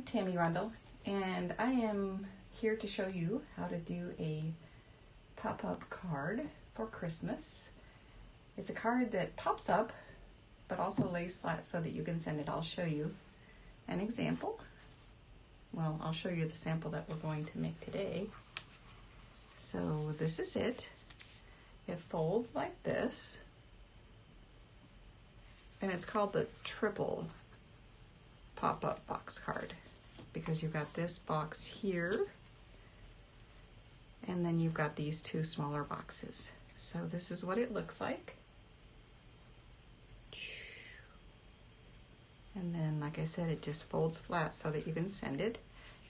I'm Tammie Rundle, and I am here to show you how to do a pop-up card for Christmas. It's a card that pops up, but also lays flat so that you can send it. I'll show you an example. Well, I'll show you the sample that we're going to make today. So this is it. It folds like this, and it's called the triple pop-up box card because you've got this box here and then you've got these two smaller boxes. So this is what it looks like. And then, like I said, it just folds flat so that you can send it.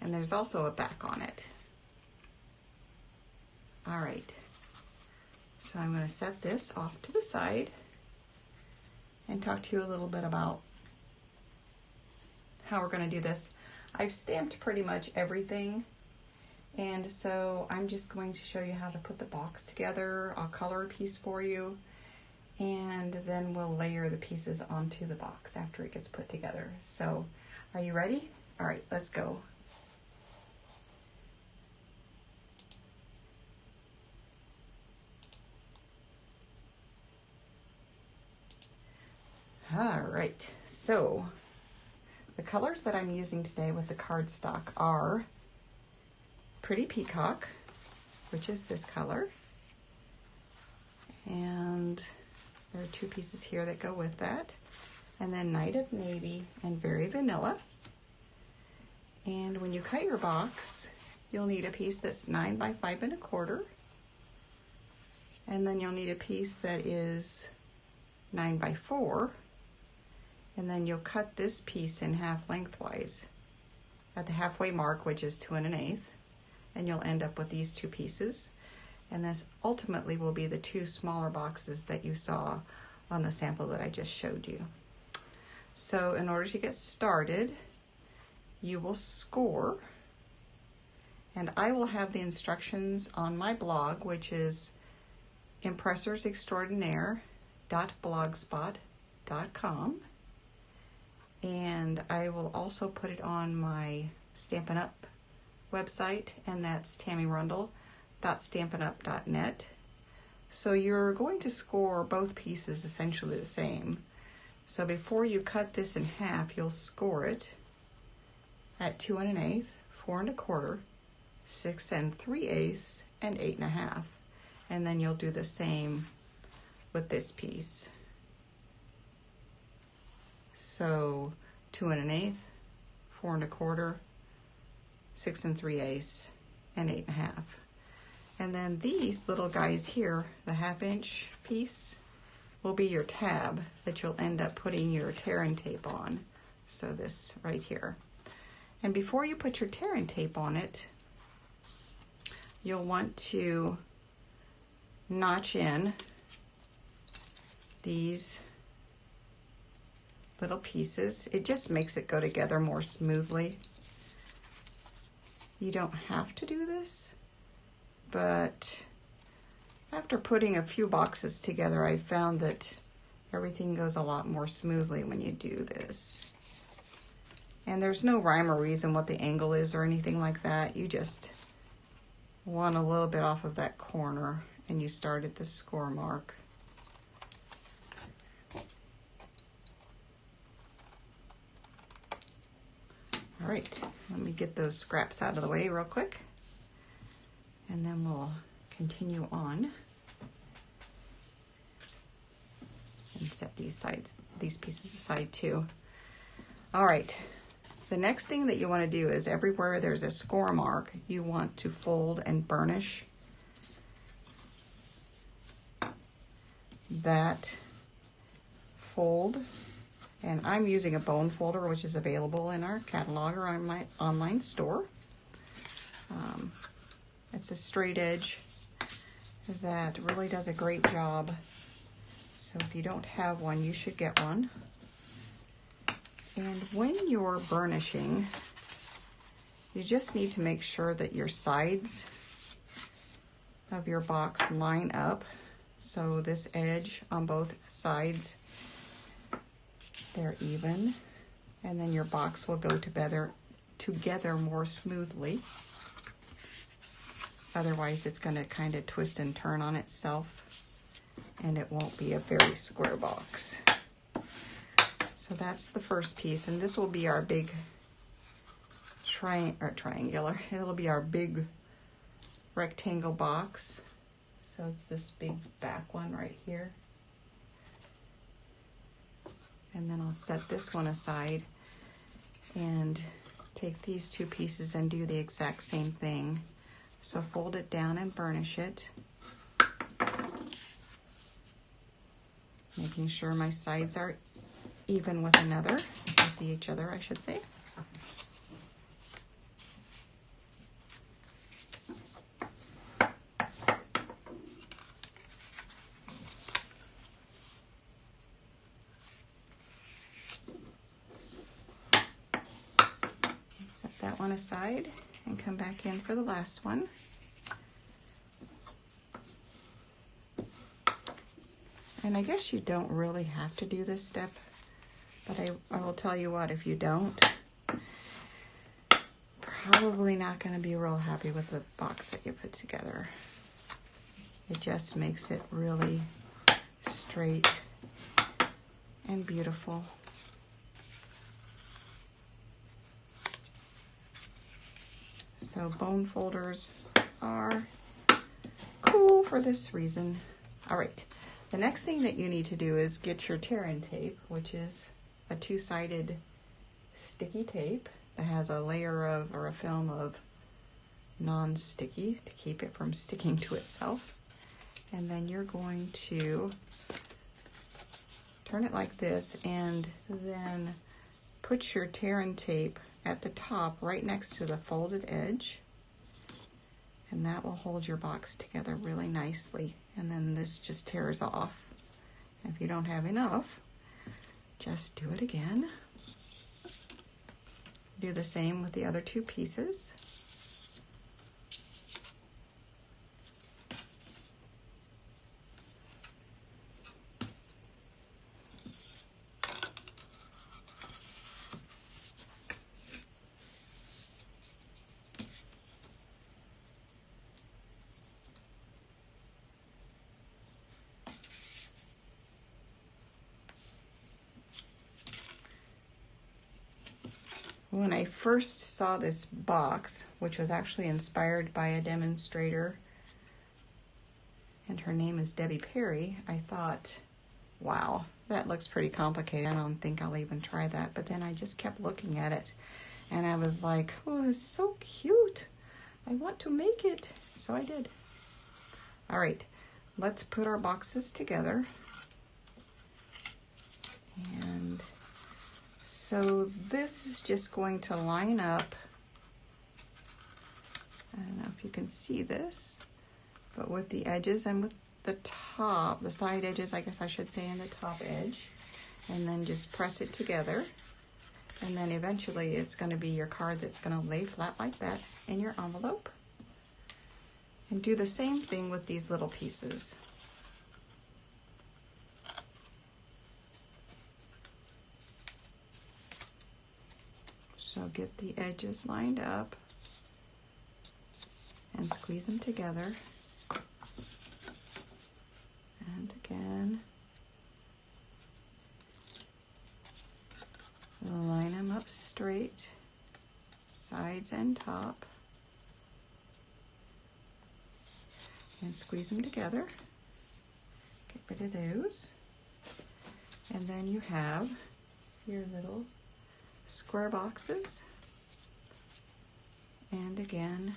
And there's also a back on it. All right, so I'm going to set this off to the side and talk to you a little bit about how we're going to do this. I've stamped pretty much everything, and so I'm just going to show you how to put the box together. I'll color a piece for you, and then we'll layer the pieces onto the box after it gets put together. So, are you ready? All right, let's go. All right, so the colors that I'm using today with the cardstock are Pretty Peacock, which is this color, and there are two pieces here that go with that, and then Night of Navy and Very Vanilla. And when you cut your box, you'll need a piece that's 9 by 5 1/4, and then you'll need a piece that is 9 by 4. And then you'll cut this piece in half lengthwise at the halfway mark, which is 2 1/8, and you'll end up with these two pieces. And this ultimately will be the two smaller boxes that you saw on the sample that I just showed you. So in order to get started, you will score, and I will have the instructions on my blog, which is impressorsextraordinaire.blogspot.com. And I will also put it on my Stampin' Up website, and that's tammierundle.stampinup.net. So you're going to score both pieces essentially the same. So before you cut this in half, you'll score it at 2 1/8, 4 1/4, 6 3/8, and 8 1/2. And then you'll do the same with this piece. So 2 1/8, 4 1/4, 6 3/8, and 8 1/2. And then these little guys here, the 1/2 inch piece, will be your tab that you'll end up putting your tear and tape on. So this right here. And before you put your tear and tape on it, you'll want to notch in these little pieces. It just makes it go together more smoothly. You don't have to do this, but after putting a few boxes together, I found that everything goes a lot more smoothly when you do this. And there's no rhyme or reason what the angle is or anything like that. You just want a little bit off of that corner, and you start at the score mark. All right, let me get those scraps out of the way real quick, and then we'll continue on and set these pieces aside too. All right, the next thing that you want to do is everywhere there's a score mark, you want to fold and burnish that fold. And I'm using a bone folder, which is available in our catalog or on my online store. It's a straight edge that really does a great job. So if you don't have one, you should get one. And when you're burnishing, you just need to make sure that your sides of your box line up. So this edge on both sides, they're even, and then your box will go together together more smoothly. Otherwise, it's going to kind of twist and turn on itself, and it won't be a very square box. So that's the first piece, and this will be our big triangular. It'll be our big rectangle box. So it's this big back one right here. And then I'll set this one aside and take these two pieces and do the exact same thing. So fold it down and burnish it. Making sure my sides are even with each other, I should say. Set that one aside and come back in for the last one. And I guess you don't really have to do this step, but I will tell you what, if you don't, probably not going to be real happy with the box that you put together. It just makes it really straight and beautiful. So bone folders are cool for this reason. All right. The next thing that you need to do is get your tear-in tape, which is a two-sided sticky tape that has a layer of, or a film of, non-sticky to keep it from sticking to itself. And then you're going to turn it like this and then put your tear-in tape at the top right next to the folded edge. And that will hold your box together really nicely. And then this just tears off. And if you don't have enough, just do it again. Do the same with the other two pieces. When I first saw this box, which was actually inspired by a demonstrator, and her name is Debbie Perry, I thought, wow, that looks pretty complicated. I don't think I'll even try that. But then I just kept looking at it, and I was like, oh, this is so cute. I want to make it. So I did. All right, let's put our boxes together. And so this is just going to line up. I don't know if you can see this, but with the edges and with the top, the side edges, I guess I should say, and the top edge, and then just press it together. And then eventually it's going to be your card that's going to lay flat like that in your envelope. And do the same thing with these little pieces. So get the edges lined up and squeeze them together. And again, line them up straight, sides and top, and squeeze them together. Get rid of those. And then you have your little square boxes, and again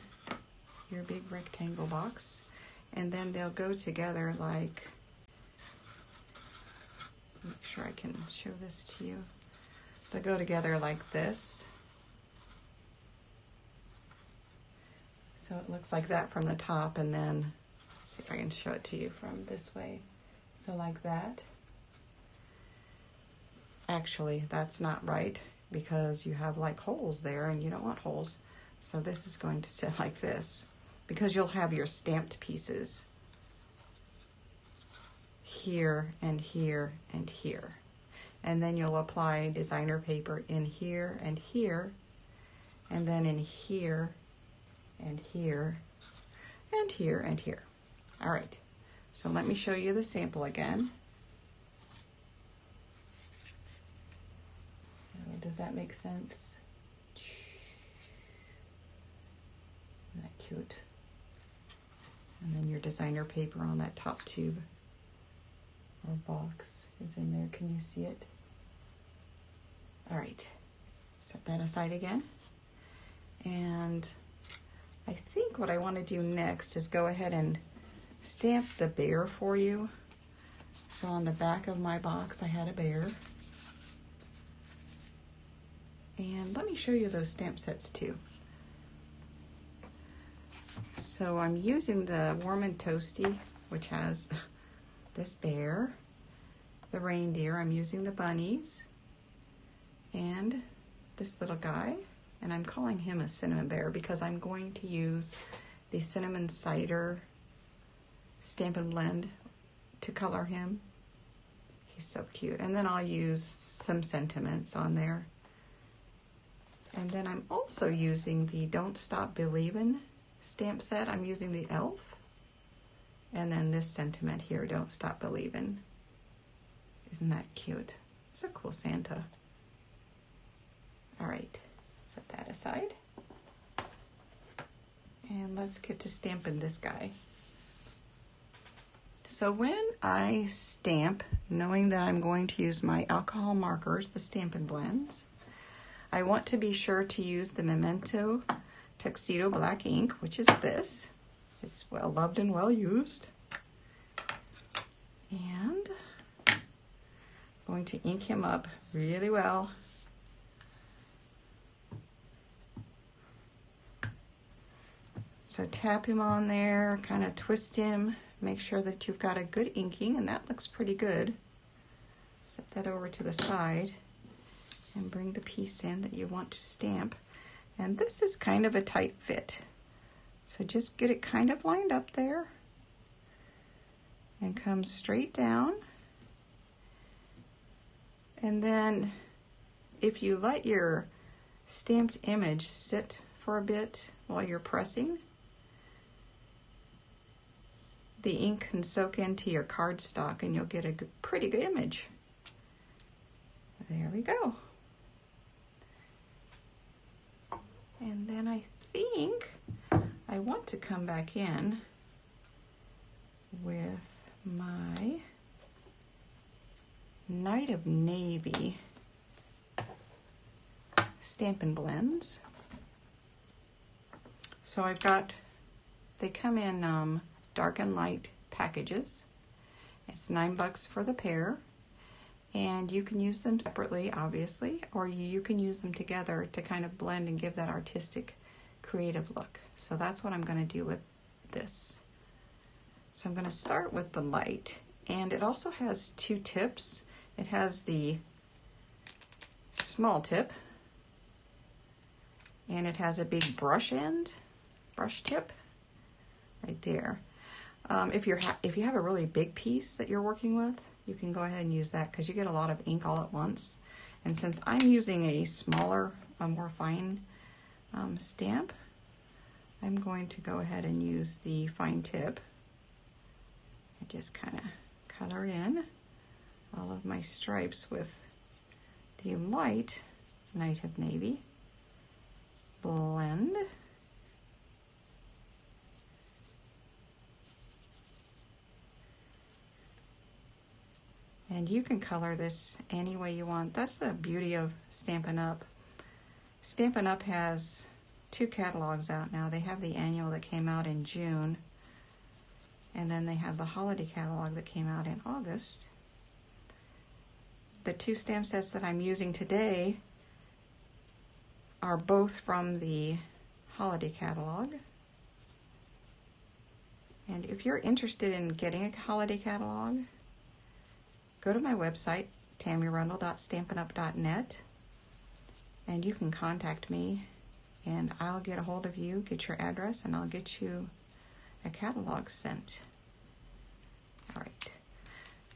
your big rectangle box, and then they'll go together like, make sure I can show this to you, they'll go together like this. So it looks like that from the top, and then see if I can show it to you from this way. So like that. Actually, that's not right, because you have like holes there and you don't want holes. So this is going to sit like this, because you'll have your stamped pieces here and here and here. And then you'll apply designer paper in here and here, and then in here, and here, and here, and here. All right, so let me show you the sample again. So does that make sense? Isn't that cute? And then your designer paper on that top tube or box is in there. Can you see it? All right, set that aside again. And I think what I want to do next is go ahead and stamp the bear for you. So on the back of my box, I had a bear. And let me show you those stamp sets too. So I'm using the Warm and Toasty, which has this bear, the reindeer. I'm using the bunnies, and this little guy, and I'm calling him a cinnamon bear because I'm going to use the cinnamon cider Stampin' Blend to color him. He's so cute. And then I'll use some sentiments on there. And then I'm also using the Don't Stop Believin' stamp set. I'm using the elf. And then this sentiment here, Don't Stop Believin'. Isn't that cute? It's a cool Santa. All right, set that aside. And let's get to stamping this guy. So when I stamp, knowing that I'm going to use my alcohol markers, the Stampin' Blends, I want to be sure to use the Memento Tuxedo Black ink, which is this. It's well loved and well used. And I'm going to ink him up really well. So tap him on there, kind of twist him, make sure that you've got a good inking, and that looks pretty good. Set that over to the side and bring the piece in that you want to stamp. And this is kind of a tight fit. So just get it kind of lined up there and come straight down. And then if you let your stamped image sit for a bit while you're pressing, the ink can soak into your cardstock and you'll get a pretty good image. There we go. And then I think I want to come back in with my Night of Navy Stampin' Blends. So I've got, they come in dark and light packages. It's $9 for the pair. And you can use them separately, obviously, or you can use them together to kind of blend and give that artistic, creative look. So that's what I'm going to do with this. So I'm going to start with the light, and it also has two tips. It has the small tip, and it has a big brush tip right there. If you have a really big piece that you're working with, you can go ahead and use that because you get a lot of ink all at once. And since I'm using a smaller, more fine stamp, I'm going to go ahead and use the fine tip. I just kind of color in all of my stripes with the light Night of Navy blend. And you can color this any way you want. That's the beauty of Stampin' Up. Stampin' Up has 2 catalogs out now. They have the annual that came out in June, and then they have the holiday catalog that came out in August. The 2 stamp sets that I'm using today are both from the holiday catalog. And if you're interested in getting a holiday catalog, go to my website, tammierundle.stampinup.net, and you can contact me, and I'll get a hold of you, get your address, and I'll get you a catalog sent. All right.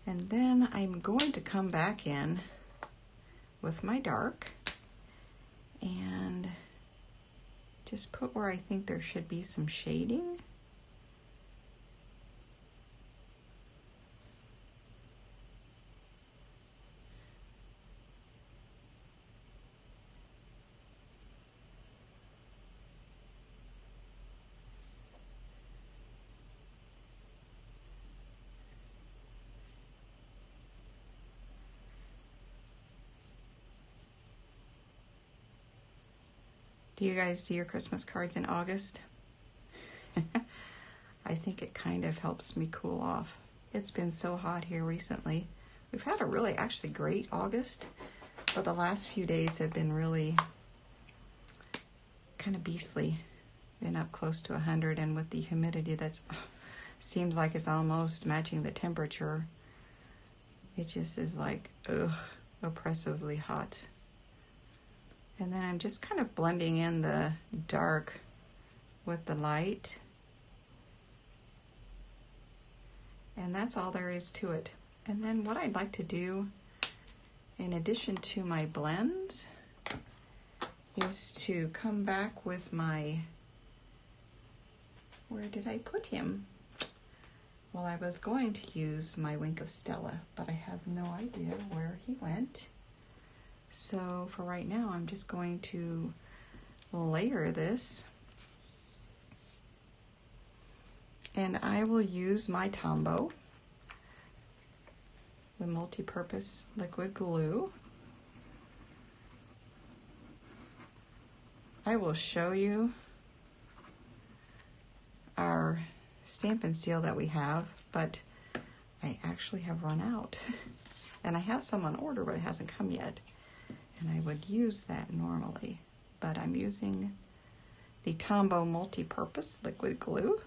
And then I'm going to come back in with my dark, and just put where I think there should be some shading. Do you guys do your Christmas cards in August? I think it kind of helps me cool off. It's been so hot here recently. We've had a really actually great August, but the last few days have been really kind of beastly. Been up close to 100, and with the humidity that's seems like it's almost matching the temperature. It just is like, ugh, oppressively hot. And then I'm just kind of blending in the dark with the light. And that's all there is to it. And then what I'd like to do, in addition to my blends, is to come back with my, where did I put him? Well, I was going to use my Wink of Stella, but I have no idea where he went. So for right now, I'm just going to layer this. And I will use my Tombow, the multi-purpose liquid glue. I will show you our Stampin' Seal that we have, but I actually have run out. And I have some on order, but it hasn't come yet. And I would use that normally, but I'm using the Tombow multi-purpose liquid glue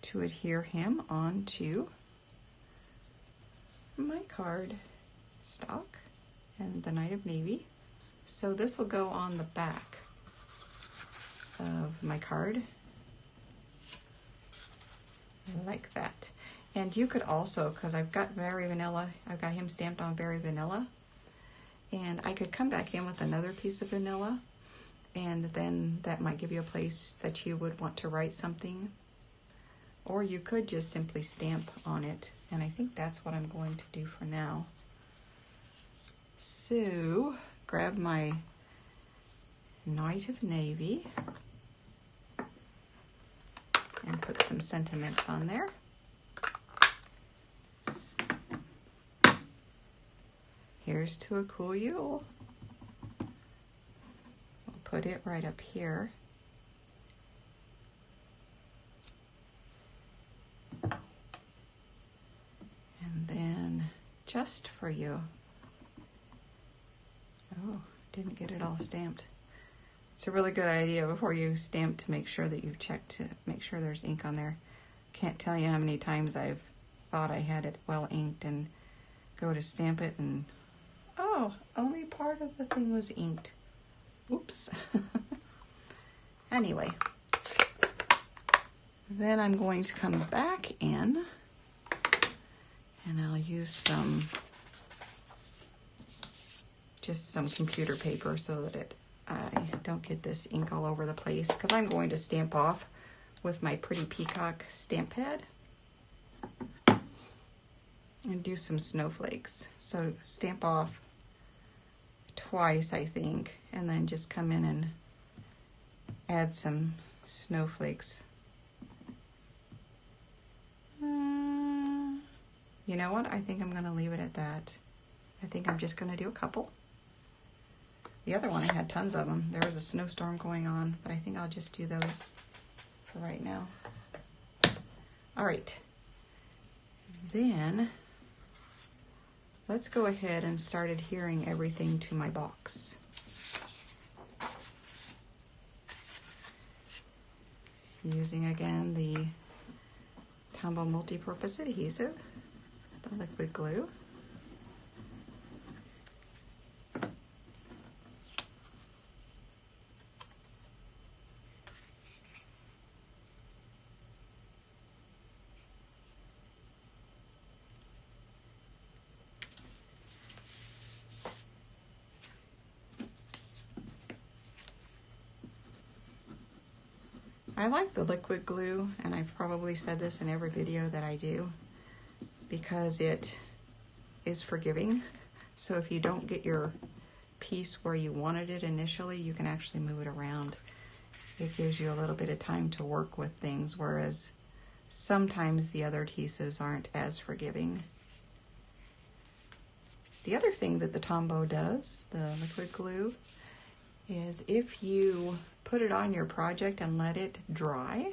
to adhere him onto my card stock and the Night of Navy. So this will go on the back of my card like that. And you could also, because I've got Very Vanilla, I've got him stamped on Very Vanilla, and I could come back in with another piece of vanilla, and then that might give you a place that you would want to write something. Or you could just simply stamp on it, and I think that's what I'm going to do for now. So, grab my Night of Navy and put some sentiments on there. Here's to a cool Yule. We'll put it right up here. And then just for you. Oh, didn't get it all stamped. It's a really good idea before you stamp to make sure that you've checked to make sure there's ink on there. Can't tell you how many times I've thought I had it well inked and go to stamp it and oh, only part of the thing was inked. Oops. Anyway, then I'm going to come back in and I'll use just some computer paper so that I don't get this ink all over the place, because I'm going to stamp off with my Pretty Peacock stamp pad and do some snowflakes. So stamp off twice, I think, and then just come in and add some snowflakes. You know what? I think I'm going to leave it at that. I think I'm just going to do a couple. The other one, I had tons of them. There was a snowstorm going on, but I think I'll just do those for right now. All right. Then let's go ahead and start adhering everything to my box. Using again the Tombow multi-purpose adhesive, the liquid glue. I like the liquid glue, and I've probably said this in every video that I do, because it is forgiving. So if you don't get your piece where you wanted it initially, you can actually move it around. It gives you a little bit of time to work with things, whereas sometimes the other adhesives aren't as forgiving. The other thing that the Tombow does, the liquid glue, is if you put it on your project and let it dry,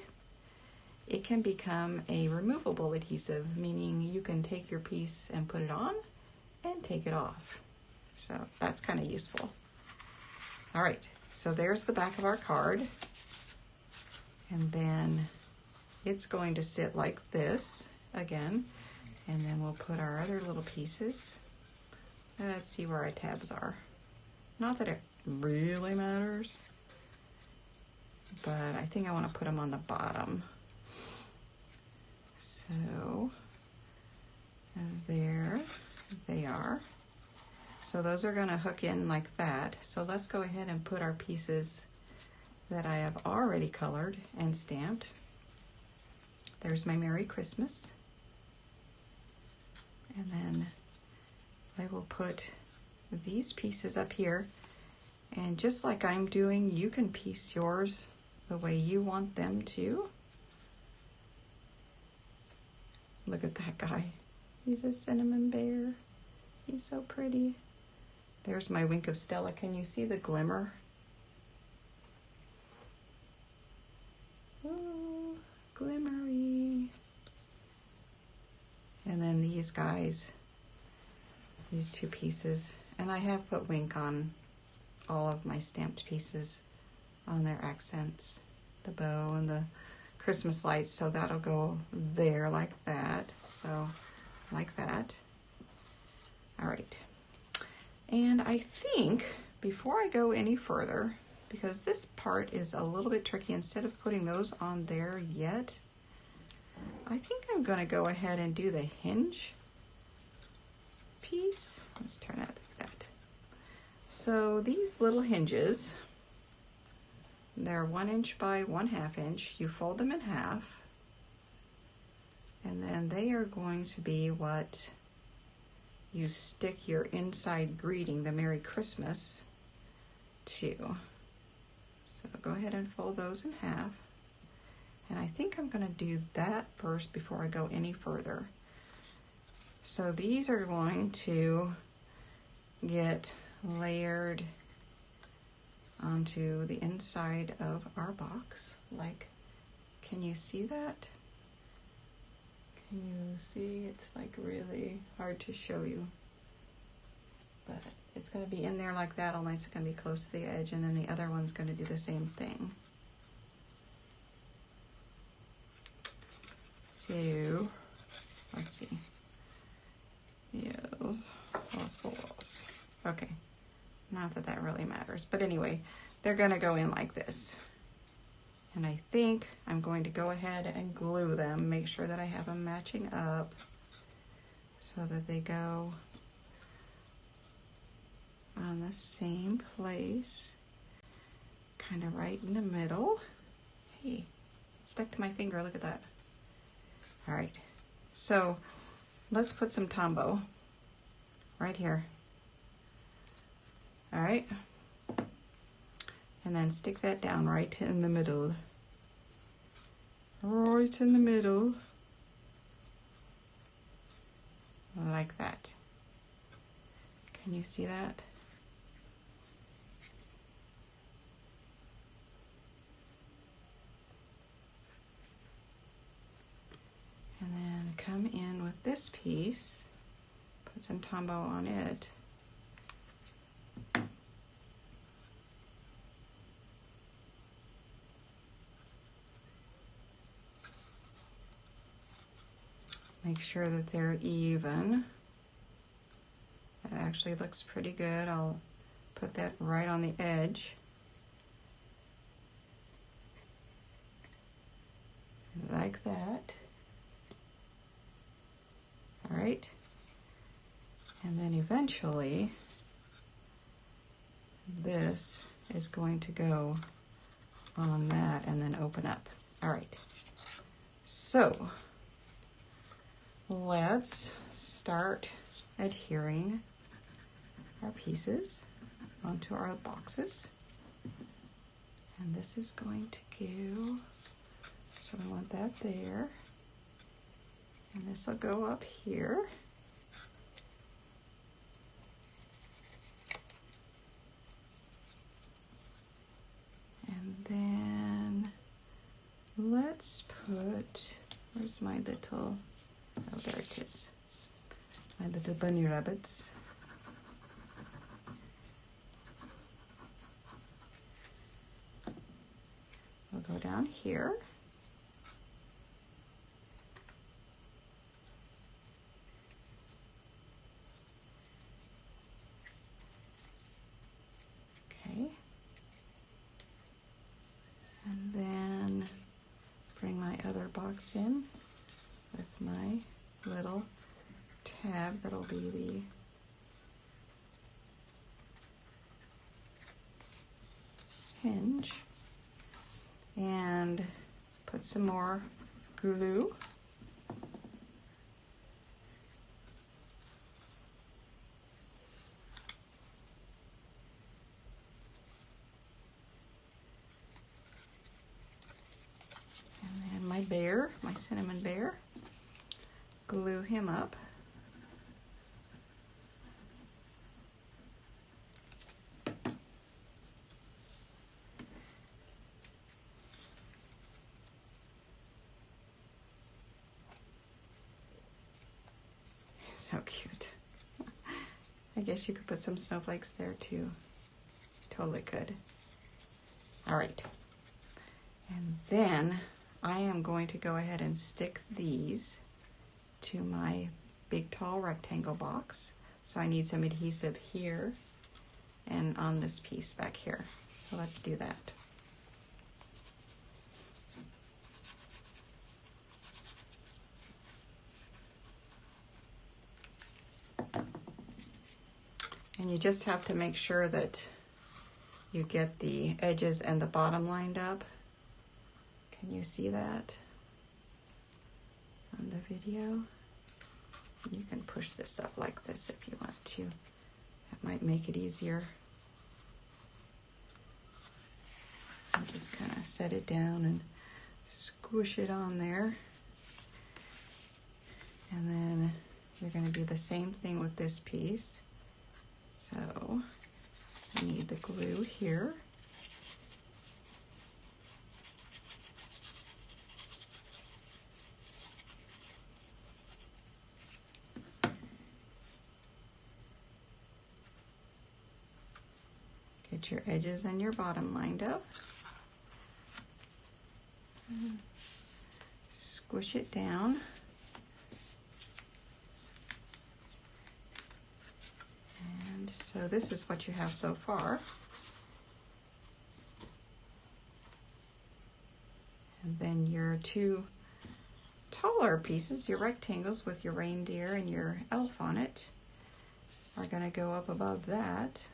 it can become a removable adhesive, meaning you can take your piece and put it on and take it off. So that's kind of useful. All right, so there's the back of our card. And then it's going to sit like this again. And then we'll put our other little pieces. Let's see where our tabs are. Not that it really matters, but I think I want to put them on the bottom. So there they are. So those are going to hook in like that. So let's go ahead and put our pieces that I have already colored and stamped. There's my Merry Christmas. And then I will put these pieces up here. And just like I'm doing, you can piece yours the way you want them to. Look at that guy. He's a cinnamon bear. He's so pretty. There's my Wink of Stella. Can you see the glimmer? Ooh, glimmery. And then these guys, these two pieces. And I have put Wink on all of my stamped pieces on their accents, the bow and the Christmas lights, so that'll go there like that. So like that. All right. And I think before I go any further, because this part is a little bit tricky, instead of putting those on there yet, I think I'm going to go ahead and do the hinge piece. Let's turn that like that. So these little hinges, they're 1 inch by 1/2 inch. You fold them in half, and then they are going to be what you stick your inside greeting, the Merry Christmas, to. So go ahead and fold those in half. And I think I'm going to do that first before I go any further. So these are going to get layered onto the inside of our box. Like, can you see that? Can you see? It's like really hard to show you. But it's going to be in there like that, only it's going to be close to the edge, and then the other one's going to do the same thing. So, let's see. Yes, lost the walls. Okay, not that that really matters, but anyway, they're going to go in like this. And I think I'm going to go ahead and glue them, make sure that I have them matching up so that they go on the same place, kind of right in the middle. Hey, it stuck to my finger, look at that. All right, so let's put some Tombow right here. All right, and then stick that down right in the middle. Right in the middle. Like that. Can you see that? And then come in with this piece, put some Tombow on it. Make sure that they're even. That actually looks pretty good. I'll put that right on the edge. Like that. All right. And then eventually, this is going to go on that and then open up. All right, so let's start adhering our pieces onto our boxes. And this is going to go, so I want that there. And this will go up here. And then let's put, where's my little, oh, there it is. My little bunny rabbits. We'll go down here. Okay. And then bring my other box in with my little tab that'll be the hinge, and put some more glue. And then my bear, my cinnamon bear, glue him up. So cute. I guess you could put some snowflakes there too. Totally could. All right. And then I am going to go ahead and stick these to my big tall rectangle box. So I need some adhesive here and on this piece back here. So let's do that. And you just have to make sure that you get the edges and the bottom lined up. Can you see that on the video? You can push this up like this if you want to. That might make it easier. And just kind of set it down and squish it on there. And then you're going to do the same thing with this piece. So you need the glue here. Get your edges and your bottom lined up. Squish it down. And so this is what you have so far. And then your two taller pieces, your rectangles with your reindeer and your elf on it, are going to go up above that.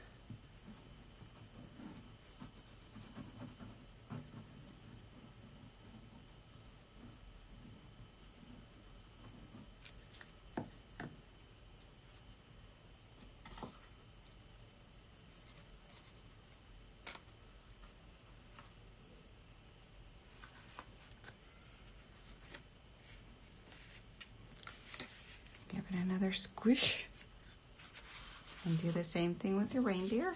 Give it another squish. And do the same thing with your reindeer.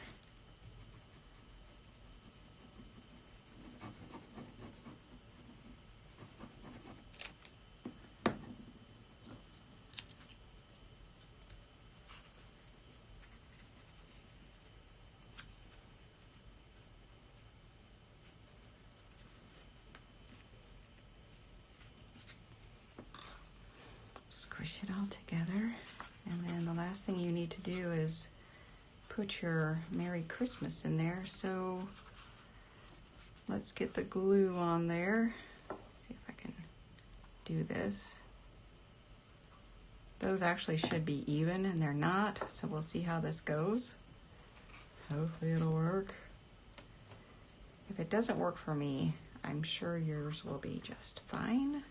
Squish it all together. And then the last thing you need to do is put your Merry Christmas in there. So let's get the glue on there. See if I can do this. Those actually should be even and they're not, so we'll see how this goes. Hopefully it'll work. If it doesn't work for me, I'm sure yours will be just fine.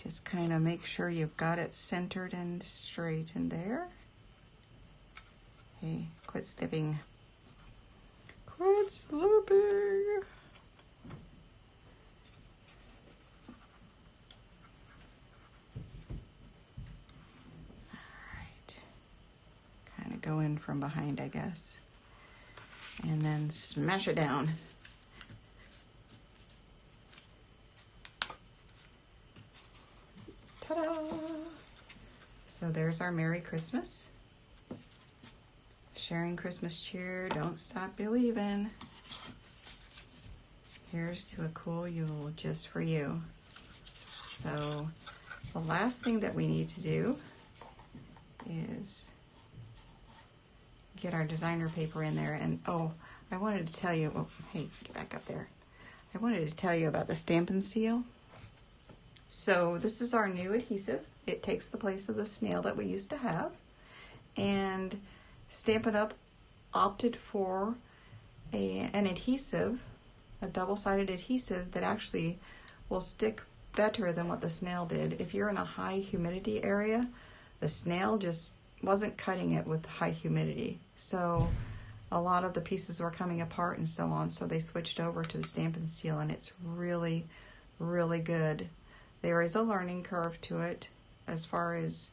Just kind of make sure you've got it centered and straight in there. Hey, quit slipping. Quit slipping. Alright. Kind of go in from behind, I guess. And then smash it down. Ta-da! So there's our Merry Christmas. Sharing Christmas cheer, don't stop believing. Here's to a cool Yule just for you. So the last thing that we need to do is get our designer paper in there. And oh, I wanted to tell you, oh, hey, get back up there. I wanted to tell you about the Stampin Seal. So this is our new adhesive. It takes the place of the snail that we used to have. And Stampin' Up! Opted for an adhesive, a double-sided adhesive that actually will stick better than what the snail did. If you're in a high humidity area, the snail just wasn't cutting it with high humidity. So a lot of the pieces were coming apart and so on. So they switched over to the Stampin' Seal, and it's really, really good. There is a learning curve to it as far as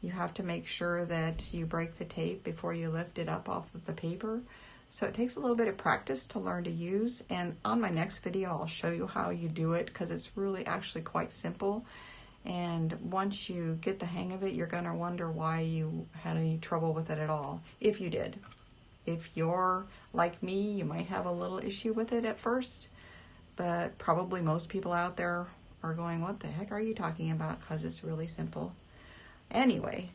you have to make sure that you break the tape before you lift it up off of the paper. So it takes a little bit of practice to learn to use. And on my next video, I'll show you how you do it because it's really actually quite simple. And once you get the hang of it, you're going to wonder why you had any trouble with it at all, if you did. If you're like me, you might have a little issue with it at first, but probably most people out there are going, what the heck are you talking about? Because it's really simple. Anyway,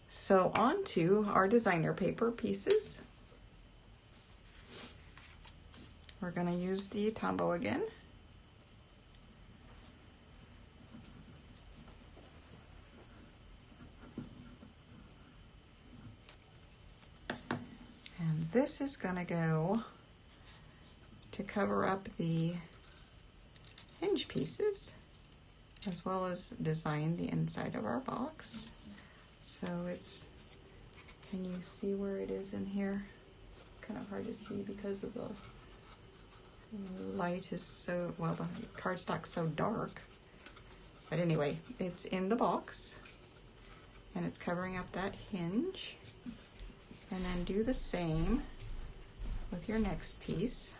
so on to our designer paper pieces. We're going to use the Tombow again. And this is going to go to cover up the hinge pieces, as well as design the inside of our box. So it's, can you see where it is in here? It's kind of hard to see because of the light is so, well, the cardstock's so dark. But anyway, it's in the box, and it's covering up that hinge. And then do the same with your next piece.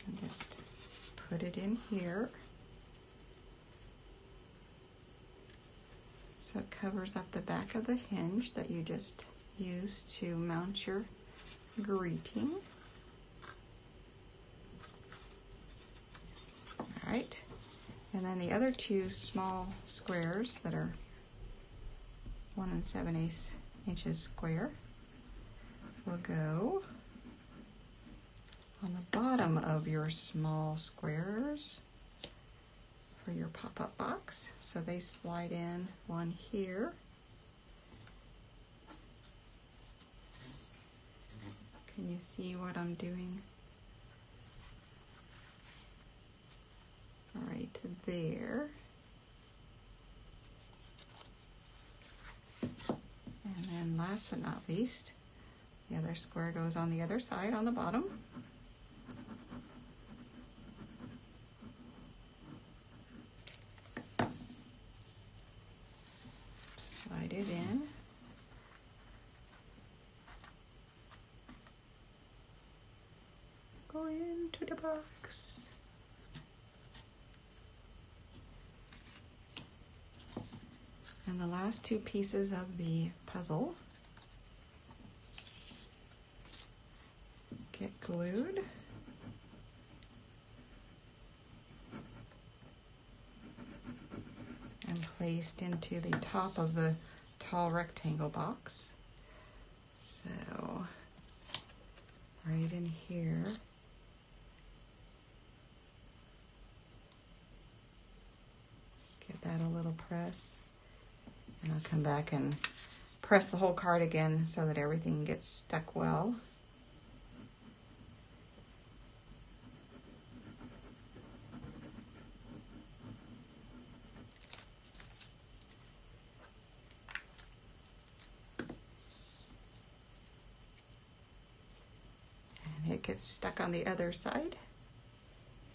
And just put it in here. So it covers up the back of the hinge that you just used to mount your greeting. All right, and then the other two small squares that are 1 7/8 inches square will go on the bottom of your small squares for your pop-up box. So they slide in one here. Can you see what I'm doing? Right there. And then last but not least, the other square goes on the other side on the bottom. Slide it in. Go into the box. And the last two pieces of the puzzle get glued. And placed into the top of the tall rectangle box. So, right in here. Give that a little press. And I'll come back and press the whole card again so that everything gets stuck well. And it gets stuck on the other side,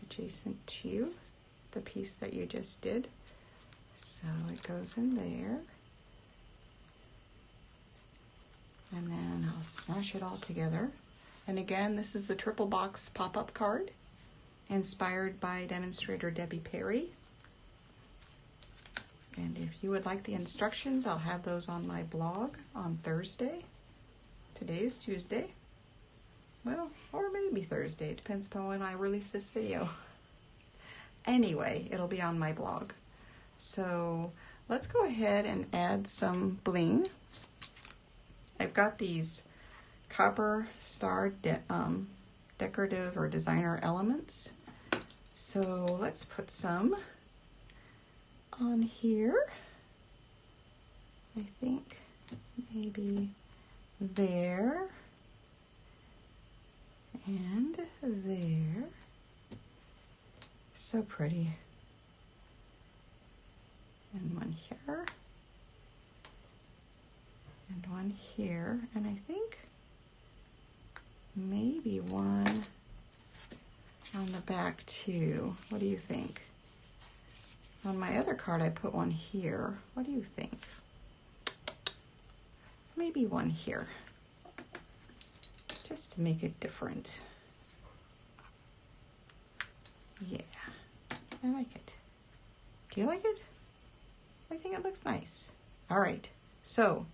adjacent to the piece that you just did. So it goes in there. And then I'll smash it all together. And again, this is the triple box pop-up card, inspired by demonstrator Debbie Perry. And if you would like the instructions, I'll have those on my blog on Thursday. Today is Tuesday. Well, or maybe Thursday. It depends upon when I release this video. Anyway, it'll be on my blog. So let's go ahead and add some bling. I've got these copper star decorative or designer elements. So let's put some on here. I think maybe there and there. So pretty. And one here. And one here, and I think maybe one on the back too. What do you think? On my other card I put one here. What do you think? Maybe one here, just to make it different. Yeah, I like it. Do you like it? I think it looks nice. All right, so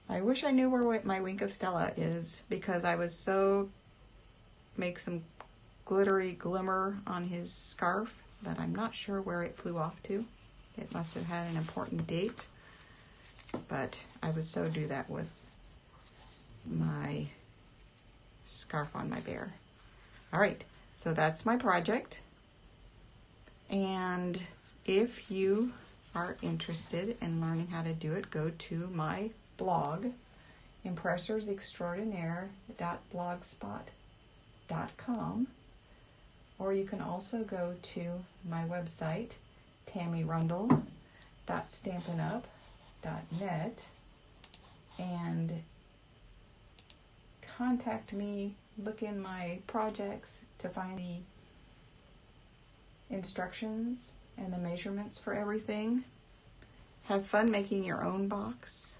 I wish I knew where my Wink of Stella is, because I was so make some glittery glimmer on his scarf, but I'm not sure where it flew off to. It must have had an important date, but I would so do that with my scarf on my bear. All right, so that's my project. And if you are interested in learning how to do it, go to my blog, impressorsextraordinaire.blogspot.com, or you can also go to my website, tammierundle.stampinup.net, and contact me. Look in my projects to find the instructions and the measurements for everything. Have fun making your own box.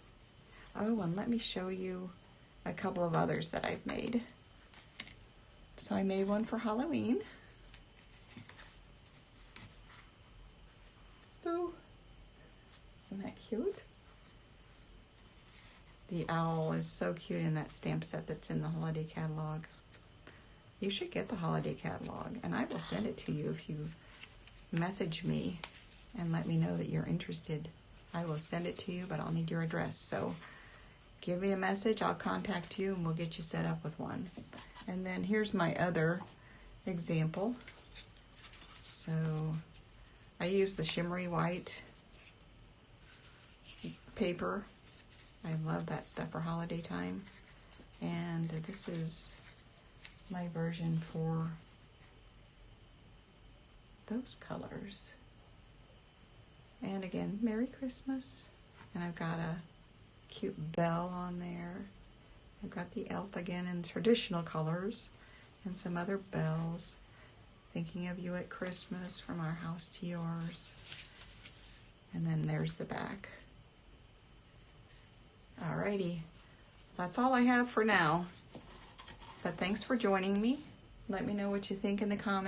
Oh, and let me show you a couple of others that I've made. So I made one for Halloween. Ooh, isn't that cute? The owl is so cute in that stamp set that's in the holiday catalog. You should get the holiday catalog, and I will send it to you if you message me and let me know that you're interested. I will send it to you, but I'll need your address. So give me a message, I'll contact you, and we'll get you set up with one. And then here's my other example. So I use the shimmery white paper. I love that stuff for holiday time. And this is my version for those colors. And again, Merry Christmas. And I've got a cute bell on there. I've got the elf again in traditional colors and some other bells. Thinking of you at Christmas, from our house to yours. And then there's the back. Alrighty, that's all I have for now. But thanks for joining me. Let me know what you think in the comments.